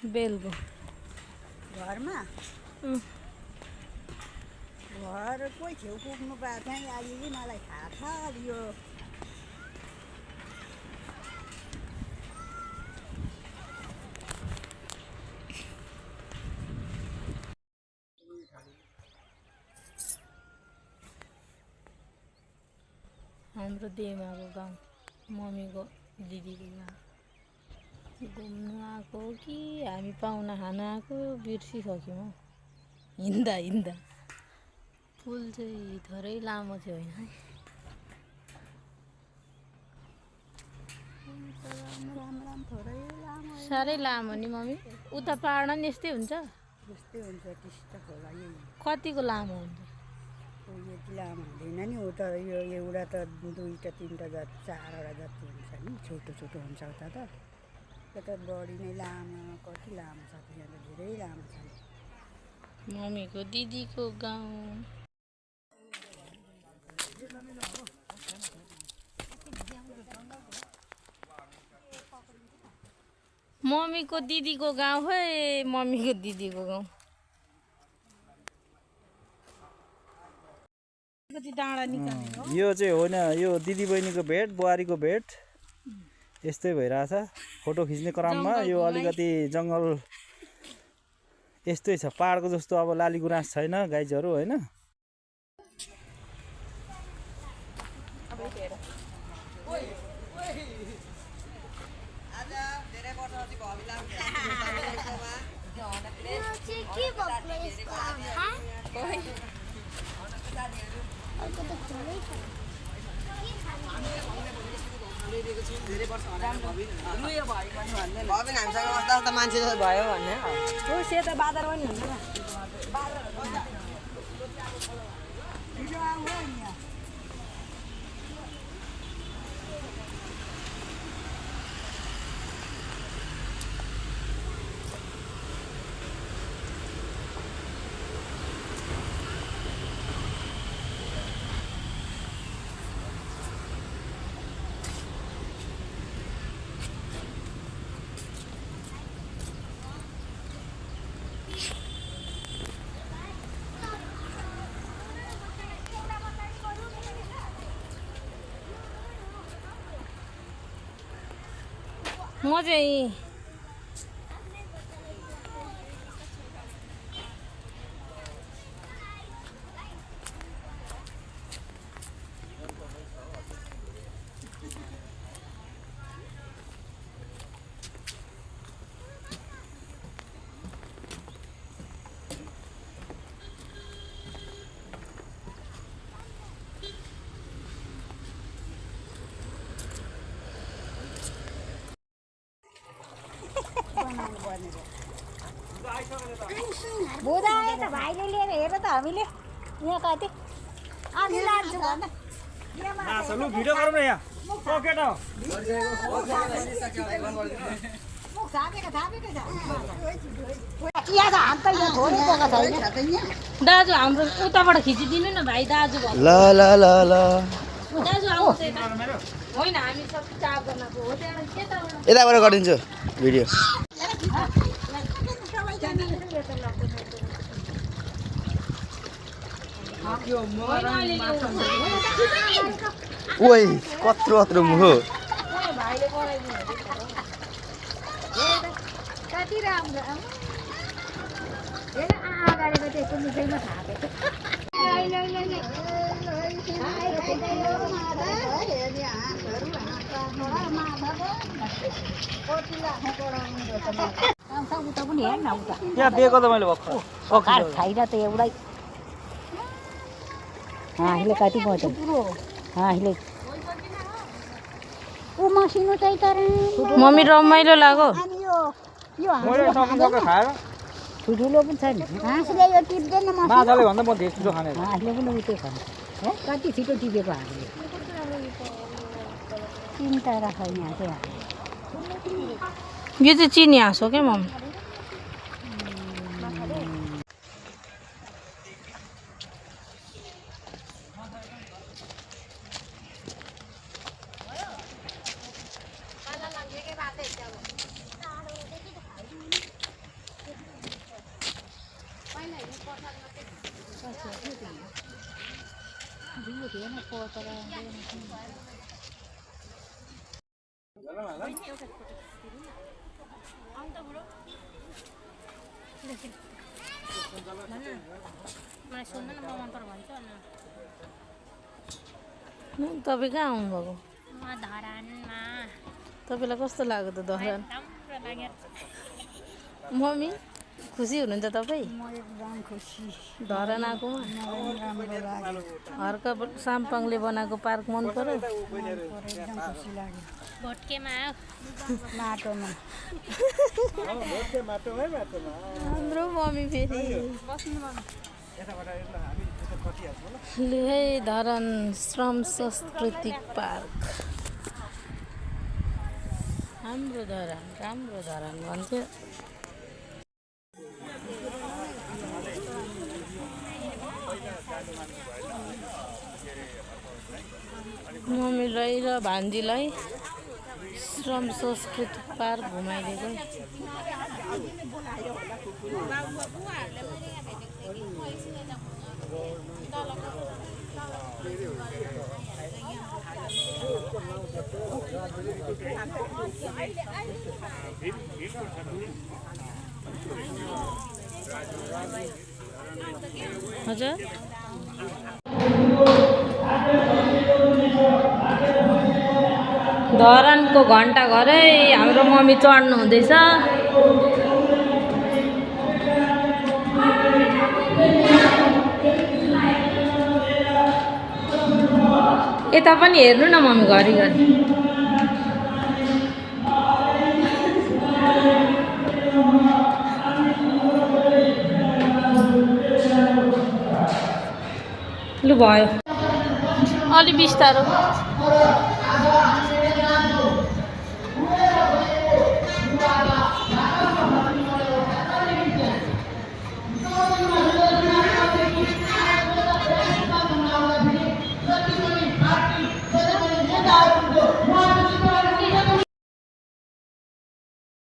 बेलको घरमा घर कोही छेउ पुग्नु पाएको चाहिँ अलिअलि मलाई थाहा छ यो हाम्रो देमाको गाउँ मम्मीको दिदीको गाउँ घुम्नु आएको हो कि हामी पाहुना खान आएको बिर्सिसक्यौँ हौ हिँड्दा हिँड्दा पुल चाहिँ थोरै लामो चाहिँ होइन है थोरै लामो साह्रै लामो नि मम्मी उता पाहाडमा नि यस्तै हुन्छ जस्तै हुन्छ टिस्टा खोला यही कतिको लामो हुन्छ यति लामो हुँदैन नि उता यो एउटा त दुईवटा तिनवटा जति चारवटा जति हुन्छ नि छोटो छोटो हुन्छ उता त यता बढी नै लामो कति लामो छ यहाँ त धेरै लामो छ मम्मीको दिदीको गाउँ मम्मीको दिदीको गाउँ है मम्मीको दिदीको गाउँ कति डाँडा निकाल्ने यो चाहिँ होइन यो दिदी बहिनीको भेट बुहारीको भेट यस्तै भइरहेछ फोटो खिच्ने क्रममा यो अलिकति जङ्गल यस्तै छ पहाडको जस्तो अब लाली गुराँस छैन गाईजहरू होइन मान्छे भयो भन्ने सेतो बादर पनि हुन्छ म चाहिँ बुझा आयो त भाइले लिएर हेर त हामीले यहाँ कति अनि लान्छु भन लु भिडियो गरौँ न यहाँ केटा दाजु हाम्रो उताबाट खिचिदिनु न भाइ दाजु ल ल ल ल दाजु आउँछ होइन हामी सबै चारजनाको हो त्यहाँबाट यताबाट गरिदिन्छु भिडियो ओइ कत्रो कत्रो मुख कति राम्रो अगाडिको चाहिँ कुमुदैमा थापेको उता पनि हेर न उता यहाँ दिएको त मैले भर्खर छैन त एउटै हाँसले कति पऱ्यो हाँसले ऊ मसिनो चाहिँ तर मम्मी रमाइलो लाग्यो ठुल्ठुलो पनि छैन हाँसले यो टिप्दैन माछाले भन्दा म धेरै छिटो खाने हाँसले पनि उतै खान्छ कति छिटो टिपेको हाँसले चिन्ता राख यहाँ चाहिँ यो चाहिँ चिनी हाँस हो क्या मम्मी तपाईँ कहाँ आउनुभएको धरानमा तपाईँलाई कस्तो लाग्यो त धरान राम्रो लाग्यो मम्मी खुसी हुनुहुन्छ तपाईँ म एकदम खुसी धरान आएकोमा मलाई राम्रो लाग्यो हर्क साम्पाङले बनाएको पार्क मन पर्यो एकदम खुसी लाग्यो भोटकेमा माटोमा हाम्रो मम्मी फेरि ले है धरान श्रम सांस्कृतिक पार्क हाम्रो धरान राम्रो धरान भन्थ्यो मम्मीलाई र भान्जीलाई श्रम सांस्कृतिक पार्क घुमाइदिएको हजुर धरानको घन्टा घरै हाम्रो मम्मी चढ्नु हुँदैछ यता पनि हेर्नु न मम्मी घरिघरि लु भयो अलि बिस्तारो